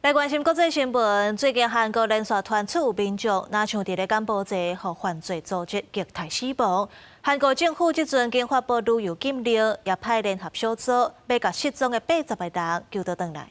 来关心国际新闻，最近韩国连续传出有民众拿枪伫咧柬埔寨和犯罪组织击杀死亡。韩国政府即阵经发布旅游禁令，也派联合小组要甲失踪的80个人救倒转来。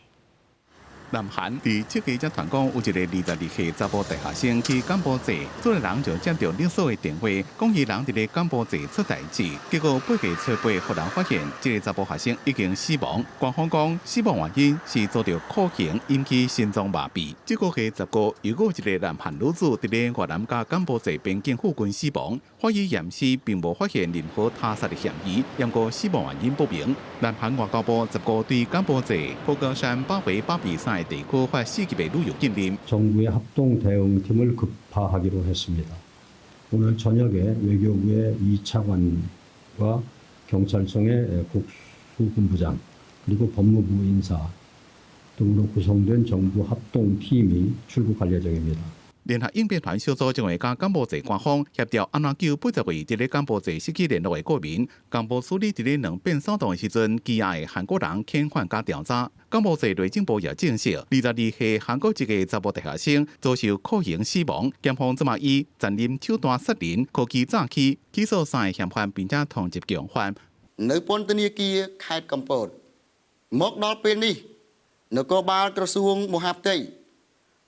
南韩伫即个则传讲，有一个22岁查甫大学生去柬埔寨，做个人就接到勒索的电话，讲伊人伫咧柬埔寨出代志。结果8月初8，互人发现这个查甫学生已经死亡。官方讲死亡原因是遭到酷刑引起心脏麻痹。这个月15，又有一个南韩女子伫咧越南甲柬埔寨边境附近死亡，法医验尸并无发现任何他杀的嫌疑，不过死亡原因不明。南韩外交部15对柬埔寨富高山巴维巴比赛 地区发4级的旅游禁令。 정부의 합동 대응팀을 급파하기로 했습니다. 오늘 저녁에 외교부의 이차관과 경찰청의 국수본부장 그리고 법무부 인사 등으로 구성된 정부 합동팀이 출국할 예정입니다. 联合应变团小组将会甲柬埔寨官方协调安怎救80位伫咧柬埔寨失去联络的国民。柬埔寨处理伫咧两边骚动的时阵，羁押的韩国人遣返加调查。柬埔寨内政部也证实，22岁韩国籍的查甫大学生遭受酷刑死亡。检方即马以残忍手段杀人、科技诈欺起诉3个嫌犯，并且通缉共犯。នៅពន្ធនាគារខេត្តកំពតមកដល់ពេលនេះនគរបាលក្រសួងមហាផ្ទៃ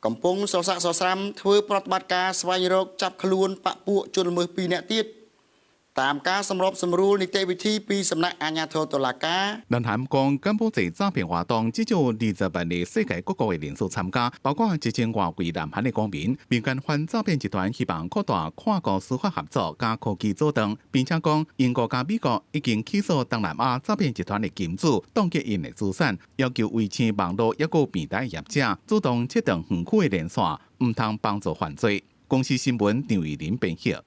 កំពុងសរស័ក្តិសរស្រាំធ្វើប្រតិបត្តិការស្វែងរកចាប់ខ្លួនបកពួកជនល្មើស2នាក់ទៀតតាមការសម្របសម្រួលនីតិវិធីពីសំណាក់អាជ្ញាធរតុលាការ 南韩讲柬埔寨诈骗活动至少20万的世界各国的人数参加，包括1000外归南韩的公民。民间反诈骗集团希望扩大跨国司法合作加科技阻断，并且讲英国加美国已经起诉东南亚诈骗集团的金主，冻结因的资产，要求维持网络抑个平台业者主动切断园区的连线，唔通帮助犯罪。公司新闻张玉林编写。